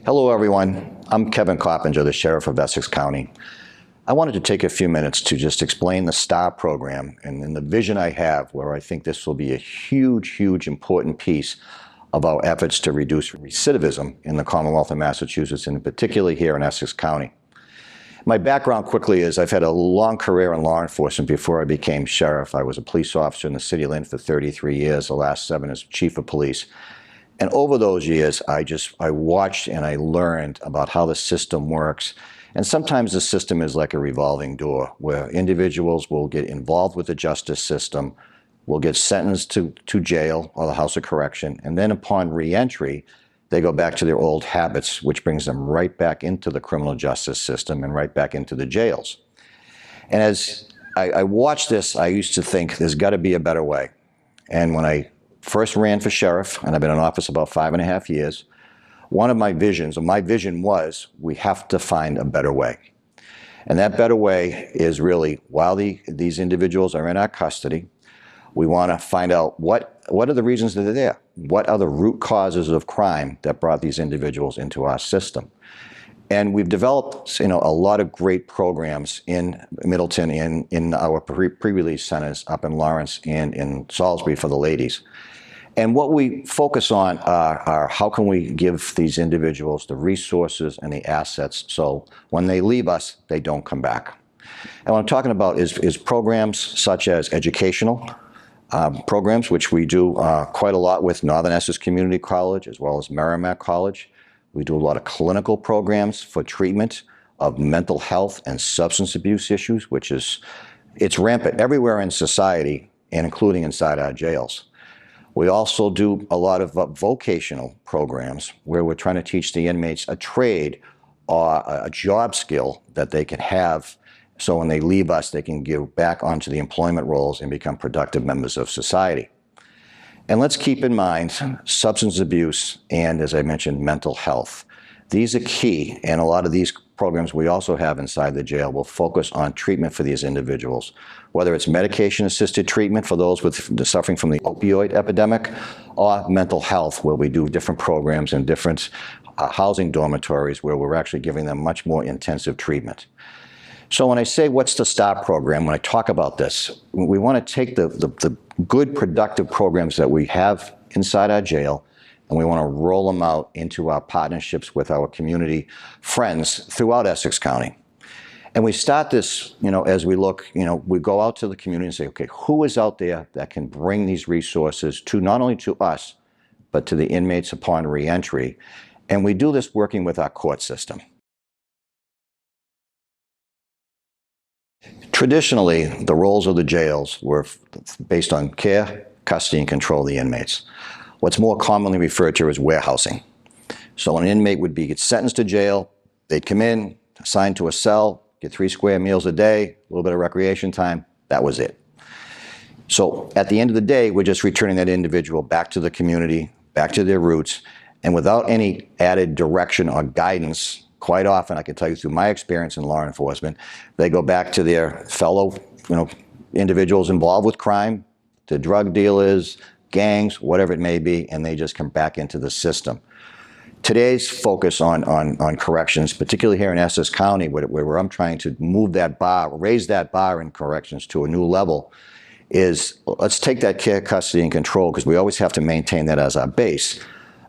Hello everyone, I'm Kevin Coppinger, the Sheriff of Essex County. I wanted to take a few minutes to just explain the STAR program and the vision I have where I think this will be a huge important piece of our efforts to reduce recidivism in the Commonwealth of Massachusetts, and particularly here in Essex County. My background quickly is I've had a long career in law enforcement before I became sheriff. I was a police officer in the City of Lynn for 33 years, the last 7 as chief of police. And over those years, I watched and I learned about how the system works. And sometimes the system is like a revolving door where individuals will get involved with the justice system, will get sentenced to jail or the House of Correction, and then upon reentry, they go back to their old habits, which brings them right back into the criminal justice system and right back into the jails. And as I watched this, I used to think there's got to be a better way. And when I first ran for sheriff, and I've been in office about 5.5 years, one of my visions, or my vision was, we have to find a better way. And that better way is really, while these individuals are in our custody, we want to find out what are the reasons that they're there? What are the root causes of crime that brought these individuals into our system? And we've developed, a lot of great programs in Middleton, in our pre-release centers up in Lawrence and in Salisbury for the ladies. And what we focus on are how can we give these individuals the resources and the assets so when they leave us, they don't come back. And what I'm talking about is programs such as educational programs, which we do quite a lot with Northern Essex Community College as well as Merrimack College. We do a lot of clinical programs for treatment of mental health and substance abuse issues, it's rampant everywhere in society and including inside our jails. We also do a lot of vocational programs where we're trying to teach the inmates a trade or a job skill that they can have so when they leave us, they can get back onto the employment roles and become productive members of society. And let's keep in mind substance abuse and, as I mentioned, mental health. These are key, and a lot of these programs we also have inside the jail will focus on treatment for these individuals, whether it's medication-assisted treatment for those suffering from the opioid epidemic, or mental health, where we do different programs in different housing dormitories where we're actually giving them much more intensive treatment. So when I say what's the STAR program, when I talk about this, we want to take the good, productive programs that we have inside our jail, and we want to roll them out into our partnerships with our community friends throughout Essex County. And we start this, as we look, we go out to the community and say, okay, who is out there that can bring these resources to not only to us, but to the inmates upon reentry? And we do this working with our court system. Traditionally, the roles of the jails were based on care, custody, and control of the inmates. What's more commonly referred to as warehousing. So an inmate would get sentenced to jail, they'd come in, assigned to a cell, get 3 square meals a day, a little bit of recreation time, that was it. So at the end of the day, we're just returning that individual back to the community, back to their roots, and without any added direction or guidance. Quite often, I can tell you through my experience in law enforcement, they go back to their fellow individuals involved with crime, the drug dealers, gangs, whatever it may be, and they just come back into the system. Today's focus on corrections, particularly here in Essex County, where I'm trying to move that bar, raise that bar in corrections to a new level, is let's take that care, custody, and control, because we always have to maintain that as our base.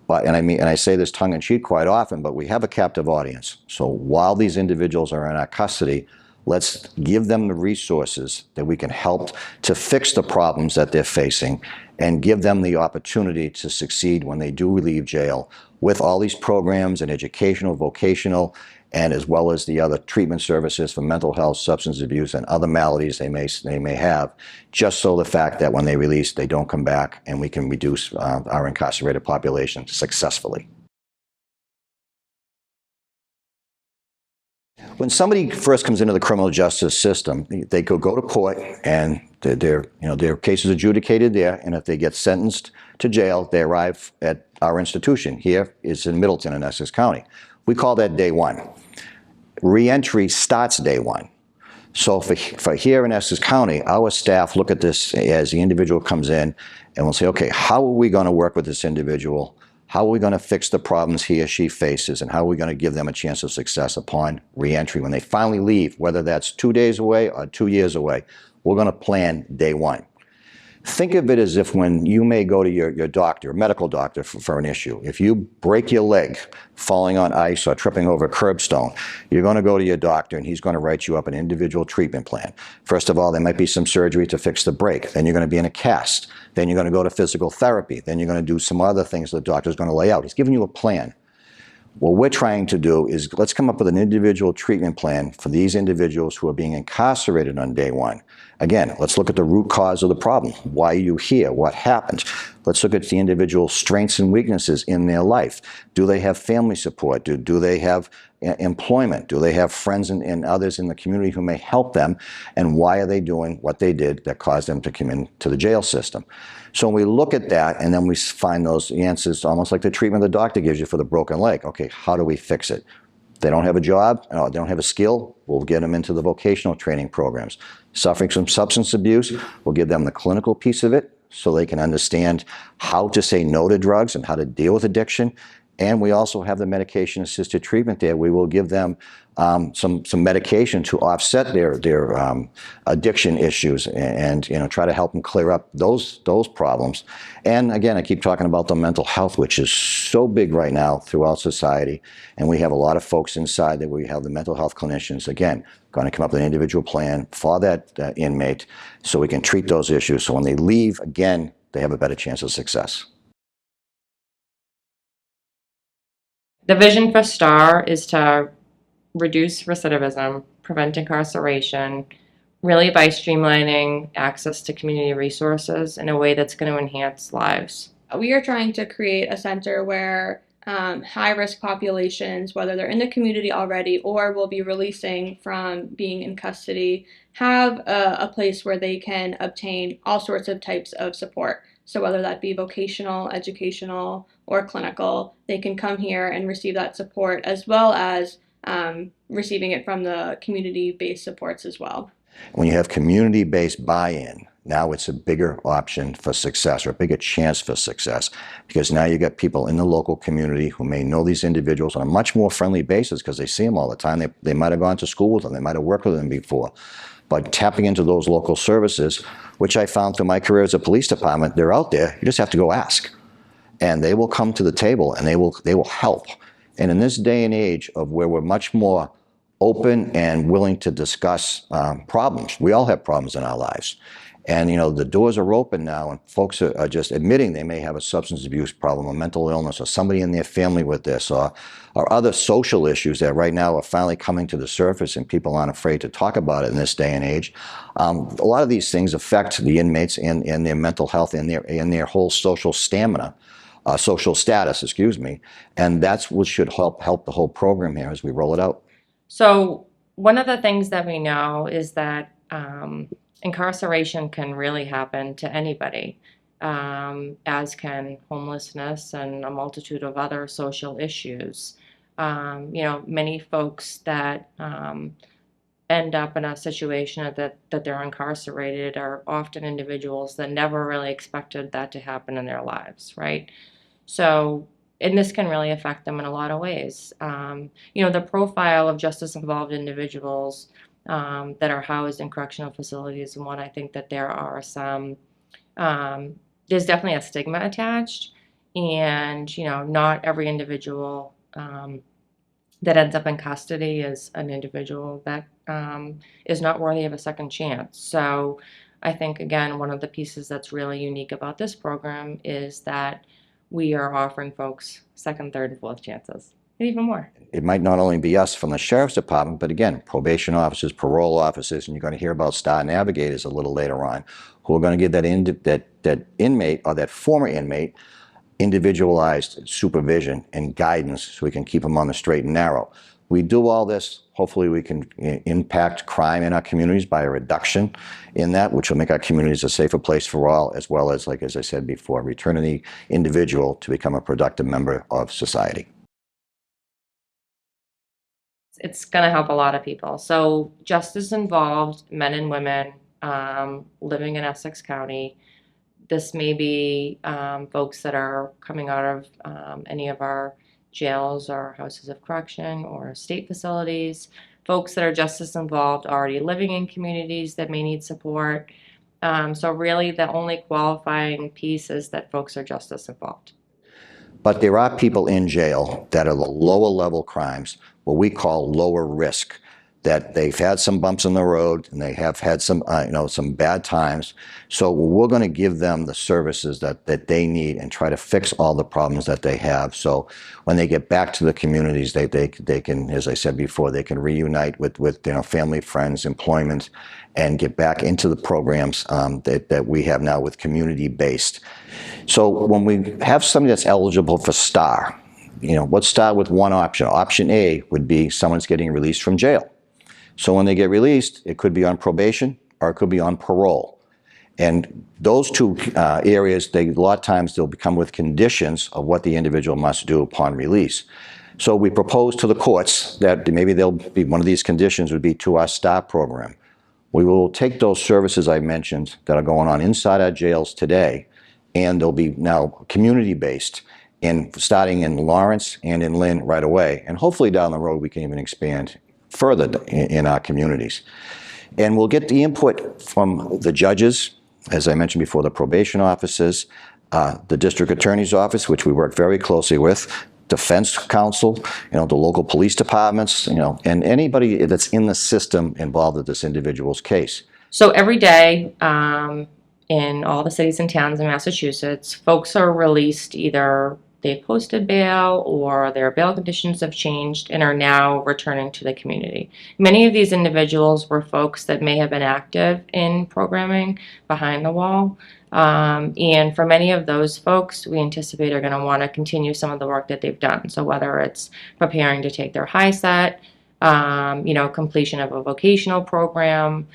And I say this tongue-in-cheek quite often, but we have a captive audience. So while these individuals are in our custody, let's give them the resources that we can help to fix the problems that they're facing and give them the opportunity to succeed when they do leave jail with all these programs and educational, vocational, and as well as the other treatment services for mental health, substance abuse, and other maladies they may have, just so the fact that when they release, they don't come back and we can reduce our incarcerated population successfully. When somebody first comes into the criminal justice system, they could go to court and their case is adjudicated there, and if they get sentenced to jail, they arrive at our institution. Here is in Middleton in Essex County. We call that day one. Reentry starts day one. So for here in Essex County, our staff look at this as the individual comes in and we'll say, okay, how are we going to work with this individual? How are we going to fix the problems he or she faces, and how are we going to give them a chance of success upon reentry when they finally leave, whether that's 2 days away or 2 years away? We're going to plan day one. Think of it as if when you may go to your doctor, medical doctor, for an issue. If you break your leg falling on ice or tripping over a curbstone, you're going to go to your doctor and he's going to write you up an individual treatment plan. First of all, there might be some surgery to fix the break. Then you're going to be in a cast. Then you're going to go to physical therapy. Then you're going to do some other things the doctor's going to lay out. He's giving you a plan. What we're trying to do is let's come up with an individual treatment plan for these individuals who are being incarcerated on day one. Again, let's look at the root cause of the problem. Why are you here? What happened? Let's look at the individual strengths and weaknesses in their life. Do they have family support? Do they have employment? Do they have friends and others in the community who may help them? And why are they doing what they did that caused them to come into the jail system? So when we look at that and then we find those answers, almost like the treatment the doctor gives you for the broken leg. Okay, how do we fix it? They don't have a job, they don't have a skill, we'll get them into the vocational training programs. Suffering from substance abuse, we'll give them the clinical piece of it so they can understand how to say no to drugs and how to deal with addiction. And we also have the medication-assisted treatment there. We will give them some medication to offset their addiction issues and try to help them clear up those problems. And again, I keep talking about the mental health, which is so big right now throughout society. And we have a lot of folks inside that we have the mental health clinicians, again, going to come up with an individual plan for that inmate so we can treat those issues. So when they leave, again, they have a better chance of success. The vision for STAR is to reduce recidivism, prevent incarceration, really by streamlining access to community resources in a way that's going to enhance lives. We are trying to create a center where high-risk populations, whether they're in the community already or will be releasing from being in custody, have a place where they can obtain all sorts of types of support. So whether that be vocational, educational, or clinical, they can come here and receive that support as well as receiving it from the community-based supports as well. When you have community-based buy-in, now it's a bigger option for success, or a bigger chance for success, because now you got people in the local community who may know these individuals on a much more friendly basis because they see them all the time. They might have gone to school with them. They might have worked with them before. But tapping into those local services, which I found through my career as a police department, they're out there. You just have to go ask. And they will come to the table and they will help. And in this day and age of where we're much more open and willing to discuss problems, we all have problems in our lives. And the doors are open now, and folks are just admitting they may have a substance abuse problem, a mental illness, or somebody in their family with this, or other social issues that right now are finally coming to the surface, and people aren't afraid to talk about it in this day and age. A lot of these things affect the inmates and their mental health and their whole social stamina. Social status, excuse me, and that's what should help the whole program here as we roll it out. So one of the things that we know is that incarceration can really happen to anybody, as can homelessness and a multitude of other social issues. Many folks that end up in a situation that they're incarcerated are often individuals that never really expected that to happen in their lives, right? So, and this can really affect them in a lot of ways. The profile of justice-involved individuals that are housed in correctional facilities, and one, I think that there are some, there's definitely a stigma attached, and not every individual that ends up in custody is an individual that is not worthy of a second chance. So I think, again, one of the pieces that's really unique about this program is that we are offering folks second, third, and fourth chances, and even more. It might not only be us from the sheriff's department, but again, probation officers, parole officers, and you're going to hear about STAR navigators a little later on, who are going to give that inmate or that former inmate individualized supervision and guidance so we can keep them on the straight and narrow. We do all this, hopefully we can impact crime in our communities by a reduction in that, which will make our communities a safer place for all, as well as, like as I said before, returning the individual to become a productive member of society. It's going to help a lot of people. So justice-involved men and women living in Essex County, This may be folks that are coming out of any of our jails or houses of correction or state facilities, folks that are justice involved already living in communities that may need support. So really the only qualifying piece is that folks are justice involved. But there are people in jail that are the lower level crimes, what we call lower risk, that they've had some bumps in the road and they have had some, some bad times. So we're going to give them the services that they need and try to fix all the problems that they have. So when they get back to the communities, they can, as I said before, they can reunite with family, friends, employment, and get back into the programs that we have now with community-based. So when we have somebody that's eligible for STAR, let's start with one option. Option A would be someone's getting released from jail. So when they get released, it could be on probation or it could be on parole. And those two areas, a lot of times they'll become with conditions of what the individual must do upon release. So we propose to the courts that maybe they'll be, one of these conditions would be to our STAR program. We will take those services I mentioned that are going on inside our jails today, and they'll be now community-based, starting in Lawrence and in Lynn right away. And hopefully down the road we can even expand further in our communities. And we'll get the input from the judges, as I mentioned before, the probation officers, the district attorney's office, which we work very closely with, defense counsel, the local police departments, and anybody that's in the system involved with this individual's case. So every day in all the cities and towns in Massachusetts, folks are released, either they've posted bail or their bail conditions have changed and are now returning to the community. Many of these individuals were folks that may have been active in programming behind the wall. And for many of those folks, we anticipate are going to want to continue some of the work that they've done. So whether it's preparing to take their high set, completion of a vocational program,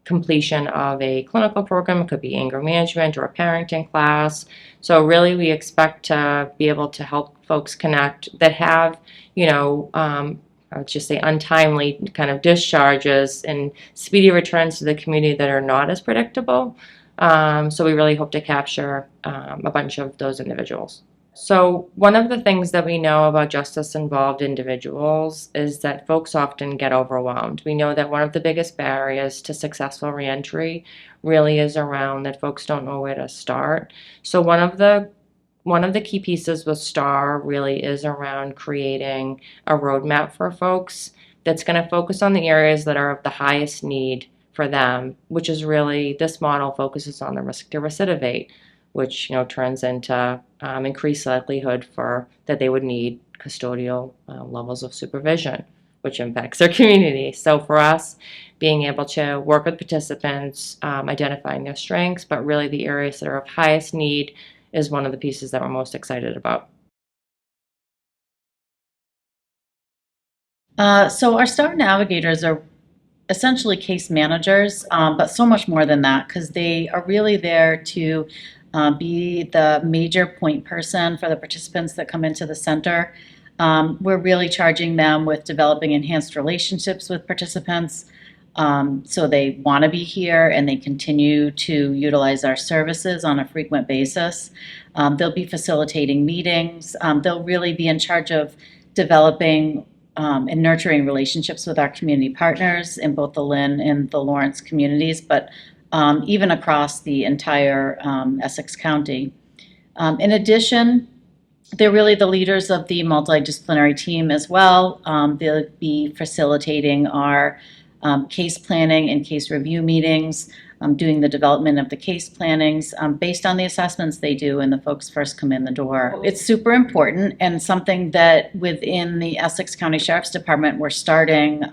completion of a clinical program, it could be anger management or a parenting class. So really we expect to be able to help folks connect that have, I would just say untimely kind of discharges and speedy returns to the community that are not as predictable. So we really hope to capture a bunch of those individuals. So one of the things that we know about justice-involved individuals is that folks often get overwhelmed. We know that one of the biggest barriers to successful reentry really is around that folks don't know where to start. So one of the key pieces with STAR really is around creating a roadmap for folks that's going to focus on the areas that are of the highest need for them, which is really, this model focuses on the risk to recidivate, which turns into increased likelihood for that they would need custodial levels of supervision, which impacts their community. So for us, being able to work with participants, identifying their strengths, but really the areas that are of highest need is one of the pieces that we're most excited about. So our STAR navigators are essentially case managers, but so much more than that, because they are really there to be the major point person for the participants that come into the center. We're really charging them with developing enhanced relationships with participants, so they want to be here and they continue to utilize our services on a frequent basis. They'll be facilitating meetings. They'll really be in charge of developing and nurturing relationships with our community partners in both the Lynn and the Lawrence communities, but even across the entire Essex County. In addition, they're really the leaders of the multidisciplinary team as well. They'll be facilitating our case planning and case review meetings, doing the development of the case plannings based on the assessments they do when the folks first come in the door. It's super important and something that within the Essex County Sheriff's Department we're starting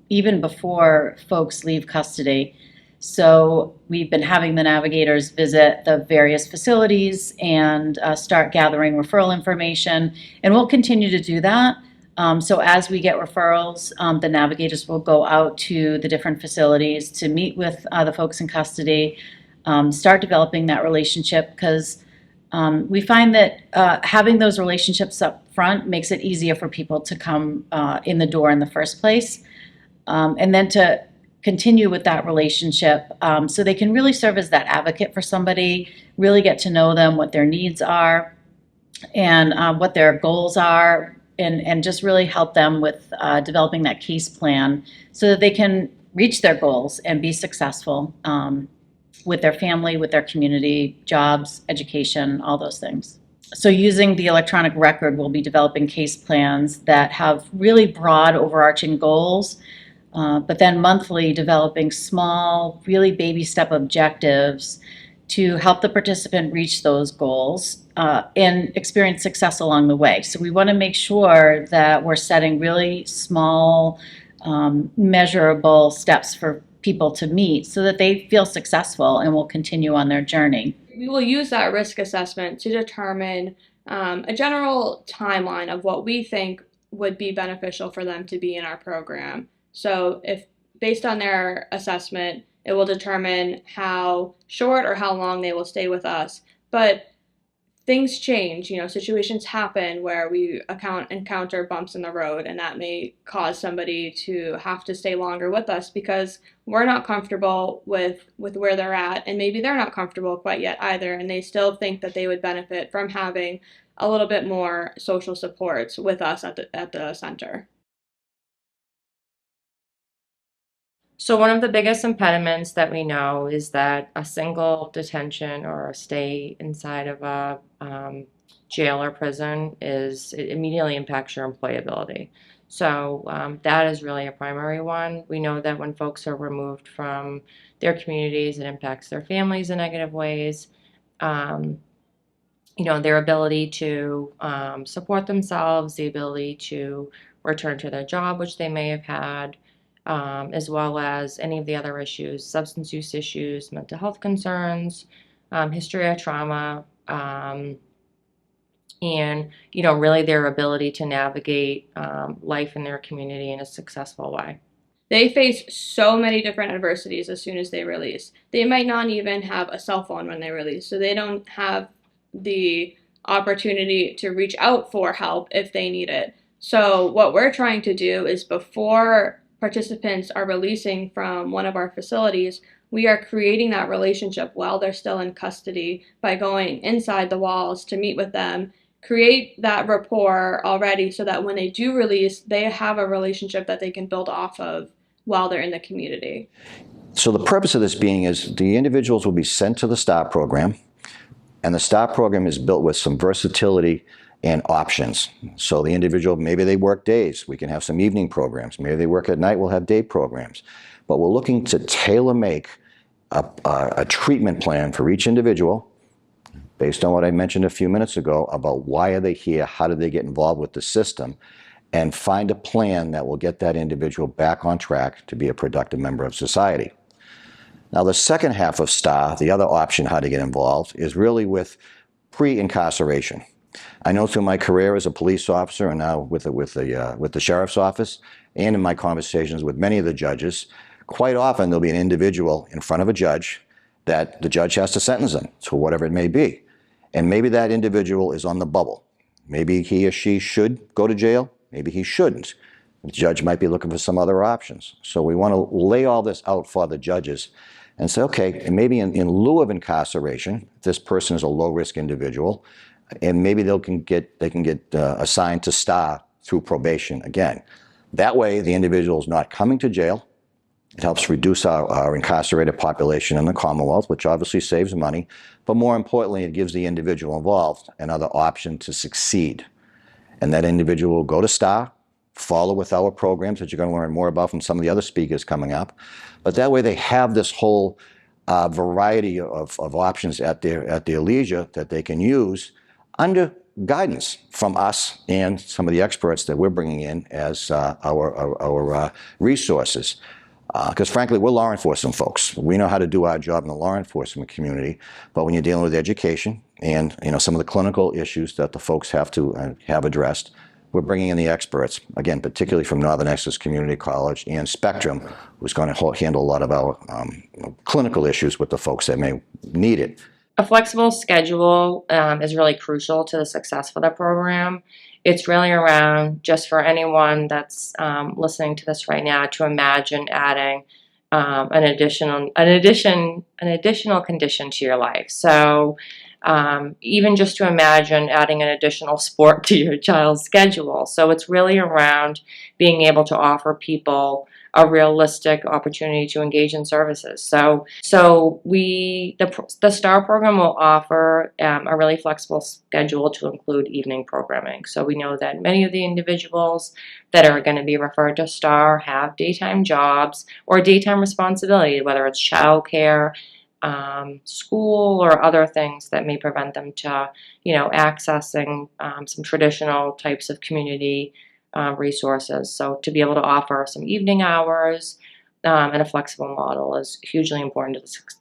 even before folks leave custody. So we've been having the navigators visit the various facilities and start gathering referral information, and we'll continue to do that. So as we get referrals, the navigators will go out to the different facilities to meet with the folks in custody, start developing that relationship, because we find that having those relationships up front makes it easier for people to come in the door in the first place, and then to continue with that relationship, so they can really serve as that advocate for somebody, really get to know them, what their needs are, and what their goals are, and just really help them with developing that case plan so that they can reach their goals and be successful with their family, with their community, jobs, education, all those things. So using the electronic record, we'll be developing case plans that have really broad overarching goals, but then monthly developing small, really baby step objectives to help the participant reach those goals and experience success along the way. So we want to make sure that we're setting really small, measurable steps for people to meet so that they feel successful and will continue on their journey. We will use that risk assessment to determine a general timeline of what we think would be beneficial for them to be in our program. So if based on their assessment, it will determine how short or how long they will stay with us. But things change, situations happen where we encounter bumps in the road, and that may cause somebody to have to stay longer with us because we're not comfortable with where they're at, and maybe they're not comfortable quite yet either, and they still think that they would benefit from having a little bit more social supports with us at the center. So one of the biggest impediments that we know is that a single detention or a stay inside of a jail or prison it immediately impacts your employability. So that is really a primary one. We know that when folks are removed from their communities, it impacts their families in negative ways. Their ability to support themselves, the ability to return to their job, which they may have had, as well as any of the other issues, substance use issues, mental health concerns, history of trauma, and really their ability to navigate life in their community in a successful way. They face so many different adversities as soon as they release. They might not even have a cell phone when they release, so they don't have the opportunity to reach out for help if they need it. So what we're trying to do is before participants are releasing from one of our facilities, we are creating that relationship while they're still in custody by going inside the walls to meet with them, create that rapport already so that when they do release, they have a relationship that they can build off of while they're in the community. So the purpose of this being is the individuals will be sent to the STAR program, and the STAR program is built with some versatility and options. So the individual, maybe they work days, we can have some evening programs. Maybe they work at night, we'll have day programs. But we're looking to tailor-make a treatment plan for each individual based on what I mentioned a few minutes ago about why are they here, how did they get involved with the system, and find a plan that will get that individual back on track to be a productive member of society. Now the second half of STAR, the other option how to get involved, is really with pre-incarceration. I know through my career as a police officer and now with the sheriff's office and in my conversations with many of the judges, quite often there'll be an individual in front of a judge that the judge has to sentence them to whatever it may be. And maybe that individual is on the bubble. Maybe he or she should go to jail, maybe he shouldn't. The judge might be looking for some other options. So we want to lay all this out for the judges and say, okay, and maybe in lieu of incarceration, this person is a low-risk individual, and maybe they can get assigned to STAR through probation again. That way, the individual is not coming to jail. It helps reduce our incarcerated population in the Commonwealth, which obviously saves money. But more importantly, it gives the individual involved another option to succeed. And that individual will go to STAR, follow with our programs that you're going to learn more about from some of the other speakers coming up. But that way they have this whole variety of options at their leisure that they can use under guidance from us and some of the experts that we're bringing in as our resources. Because frankly, we're law enforcement folks. We know how to do our job in the law enforcement community, but when you're dealing with education and some of the clinical issues that the folks have to have addressed, we're bringing in the experts, again, particularly from Northern Essex Community College and Spectrum, who's going to handle a lot of our clinical issues with the folks that may need it. A flexible schedule is really crucial to the success of the program. It's really around, just for anyone that's listening to this right now, to imagine adding an additional condition to your life. So even just to imagine adding an additional sport to your child's schedule. So it's really around being able to offer people a realistic opportunity to engage in services. So the STAR program will offer a really flexible schedule to include evening programming. So we know that many of the individuals that are going to be referred to STAR have daytime jobs or daytime responsibility, whether it's childcare, school, or other things that may prevent them to, accessing some traditional types of community resources. So to be able to offer some evening hours and a flexible model is hugely important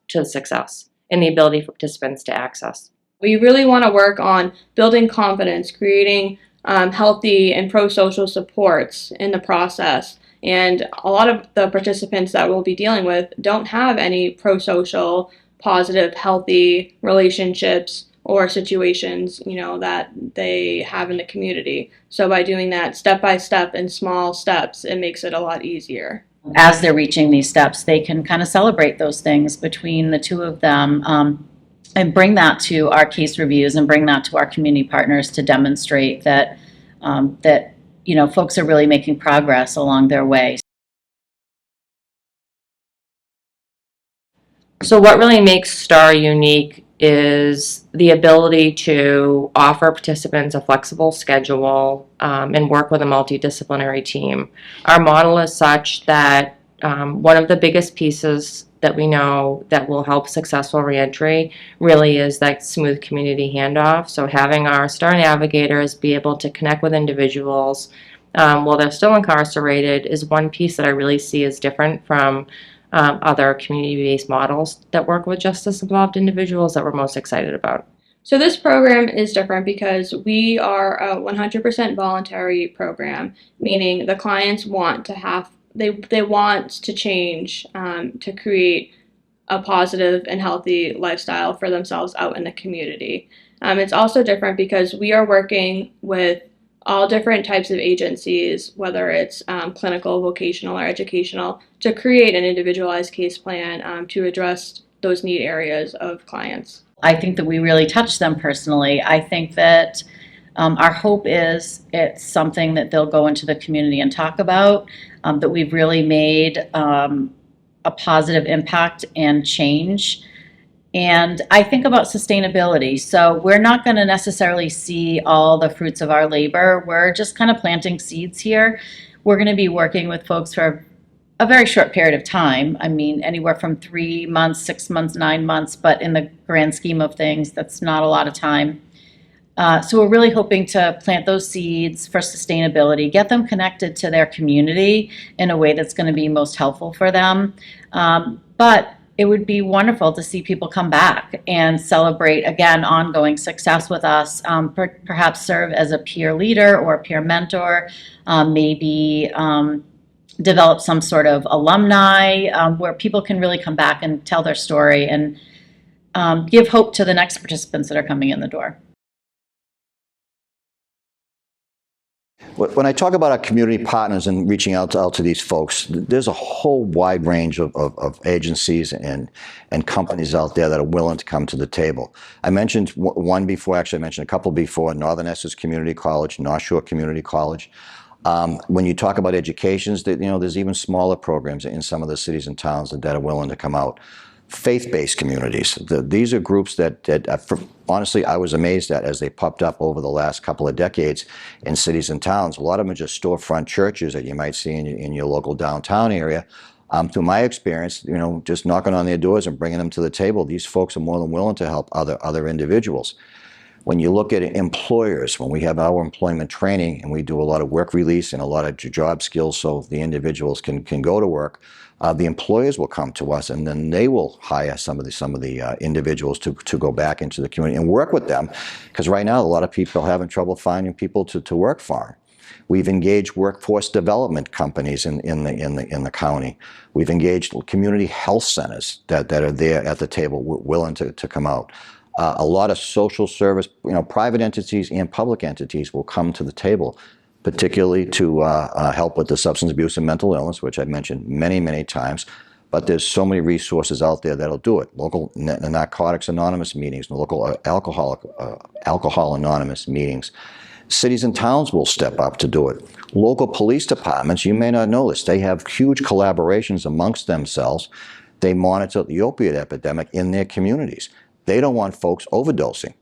to the success and the ability for participants to access. We really want to work on building confidence, creating healthy and pro-social supports in the process. And a lot of the participants that we'll be dealing with don't have any pro-social, positive, healthy relationships or situations, that they have in the community. So by doing that step by step in small steps, it makes it a lot easier. As they're reaching these steps, they can kind of celebrate those things between the two of them, and bring that to our case reviews and bring that to our community partners to demonstrate that folks are really making progress along their way. So what really makes STAR unique is the ability to offer participants a flexible schedule and work with a multidisciplinary team. Our model is such that one of the biggest pieces that we know that will help successful reentry really is that smooth community handoff. So having our STAR navigators be able to connect with individuals while they're still incarcerated is one piece that I really see as different from other community-based models that work with justice-involved individuals that we're most excited about. So this program is different because we are a 100% voluntary program, meaning the clients want to they want to change to create a positive and healthy lifestyle for themselves out in the community. It's also different because we are working with all different types of agencies, whether it's clinical, vocational, or educational, to create an individualized case plan to address those need areas of clients. I think that we really touch them personally. I think that our hope is it's something that they'll go into the community and talk about, that we've really made a positive impact and change. And I think about sustainability. So we're not going to necessarily see all the fruits of our labor. We're just kind of planting seeds here. We're going to be working with folks for a very short period of time. I mean, anywhere from 3 months, 6 months, 9 months, but in the grand scheme of things, that's not a lot of time. So we're really hoping to plant those seeds for sustainability, get them connected to their community in a way that's going to be most helpful for them. But it would be wonderful to see people come back and celebrate, again, ongoing success with us, perhaps serve as a peer leader or a peer mentor, maybe develop some sort of alumni where people can really come back and tell their story and give hope to the next participants that are coming in the door. When I talk about our community partners and reaching out to these folks, there's a whole wide range of agencies and companies out there that are willing to come to the table. I mentioned one before, actually I mentioned a couple before, Northern Essex Community College, North Shore Community College. When you talk about educations, there's even smaller programs in some of the cities and towns that are willing to come out. Faith-based communities. These are groups that honestly, I was amazed at as they popped up over the last couple of decades in cities and towns. A lot of them are just storefront churches that you might see in your local downtown area. Through my experience, just knocking on their doors and bringing them to the table, these folks are more than willing to help other individuals. When you look at employers, when we have our employment training and we do a lot of work release and a lot of job skills so the individuals can go to work, the employers will come to us and then they will hire some of the individuals to go back into the community and work with them, because right now a lot of people are having trouble finding people to work for them. We've engaged workforce development companies in the county. We've engaged community health centers that are there at the table willing to come out. A lot of social service, private entities and public entities will come to the table, particularly to help with the substance abuse and mental illness, which I've mentioned many, many times. but there's so many resources out there that'll do it. Local Narcotics Anonymous meetings, local Alcohol Anonymous meetings. Cities and towns will step up to do it. Local police departments, you may not know this, they have huge collaborations amongst themselves. They monitor the opiate epidemic in their communities. They don't want folks overdosing.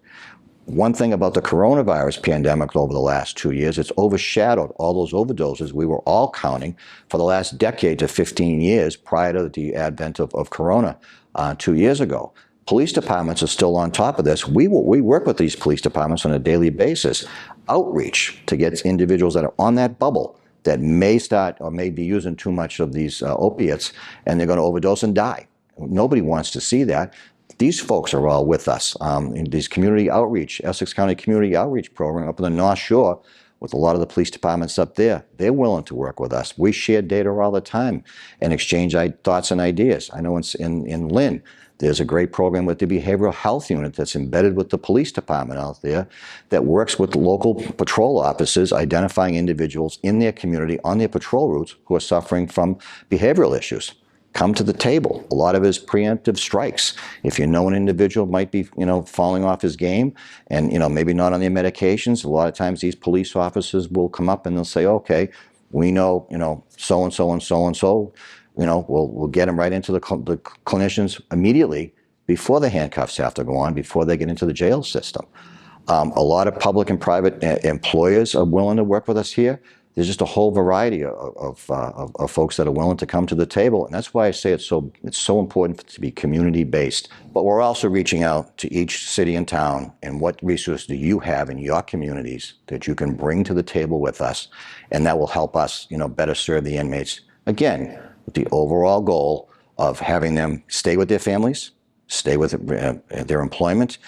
One thing about the coronavirus pandemic over the last 2 years, it's overshadowed all those overdoses we were all counting for the last decade to 15 years prior to the advent of Corona 2 years ago. Police departments are still on top of this. We work with these police departments on a daily basis. Outreach to get individuals that are on that bubble that may start or may be using too much of these opiates, and they're going to overdose and die. Nobody wants to see that. These folks are all with us. In these community outreach, Essex County Community Outreach Program up in the North Shore, with a lot of the police departments up there, they're willing to work with us. We share data all the time and exchange thoughts and ideas. I know in Lynn, there's a great program with the behavioral health unit that's embedded with the police department out there that works with local patrol officers identifying individuals in their community on their patrol routes who are suffering from behavioral issues. Come to the table. A lot of it is preemptive strikes. If you know an individual might be, falling off his game and, maybe not on their medications, a lot of times these police officers will come up and they'll say, okay, we know, so-and-so and so-and-so, we'll get them right into the clinicians immediately before the handcuffs have to go on, before they get into the jail system. A lot of public and private employers are willing to work with us here. There's just a whole variety of folks that are willing to come to the table, and that's why I say it's so important to be community-based. But we're also reaching out to each city and town, and what resources do you have in your communities that you can bring to the table with us, and that will help us, better serve the inmates. Again, with the overall goal of having them stay with their families, stay with their employment,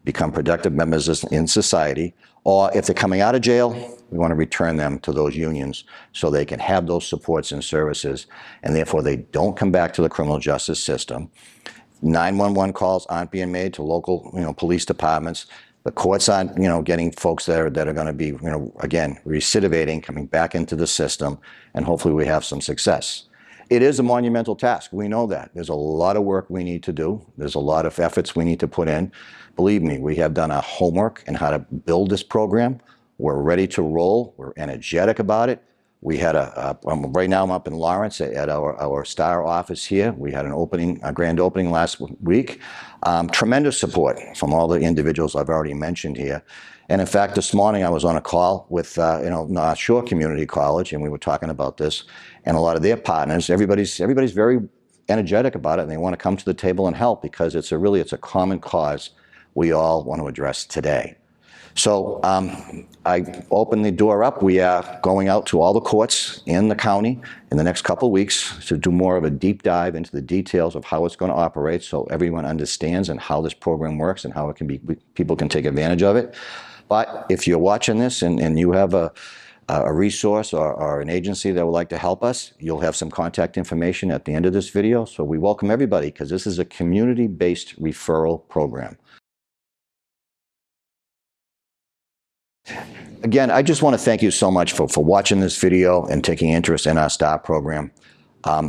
become productive members in society, or if they're coming out of jail, we want to return them to those unions so they can have those supports and services, and therefore they don't come back to the criminal justice system. 911 calls aren't being made to local, police departments. The courts aren't, getting folks that are going to be, again, recidivating, coming back into the system, and hopefully we have some success. It is a monumental task. We know that. There's a lot of work we need to do. There's a lot of efforts we need to put in. Believe me, we have done our homework in how to build this program. We're ready to roll. We're energetic about it. We had right now I'm up in Lawrence at our Star office here. We had a grand opening last week. Tremendous support from all the individuals I've already mentioned here. And in fact, this morning I was on a call with North Shore Community College, and we were talking about this, and a lot of their partners. Everybody's very energetic about it, and they want to come to the table and help because it's a common cause we all want to address today. So I opened the door up. We are going out to all the courts in the county in the next couple of weeks to do more of a deep dive into the details of how it's going to operate so everyone understands and how this program works and how it can be, people can take advantage of it. But if you're watching this and you have a resource or an agency that would like to help us, you'll have some contact information at the end of this video. So we welcome everybody because this is a community-based referral program. Again, I just want to thank you so much for watching this video and taking interest in our STAR program.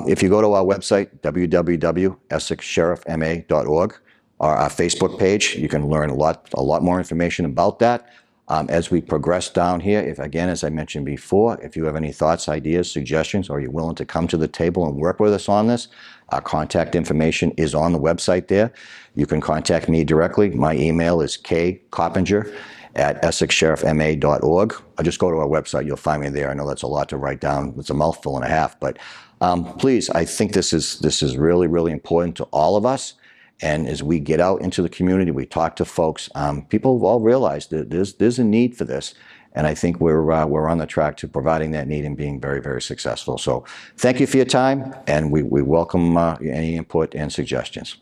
If you go to our website, www.essexsheriffma.org, or our Facebook page, you can learn a lot more information about that. As we progress down here, again, as I mentioned before, if you have any thoughts, ideas, suggestions, or you're willing to come to the table and work with us on this, our contact information is on the website there. You can contact me directly. My email is kcoppinger@essexsheriffma.org. Or just go to our website. You'll find me there. I know that's a lot to write down. It's a mouthful and a half. But please, I think this is really, really important to all of us. And as we get out into the community, we talk to folks, people all realize that there's a need for this. And I think we're on the track to providing that need and being very, very successful. So thank you for your time, and we welcome any input and suggestions.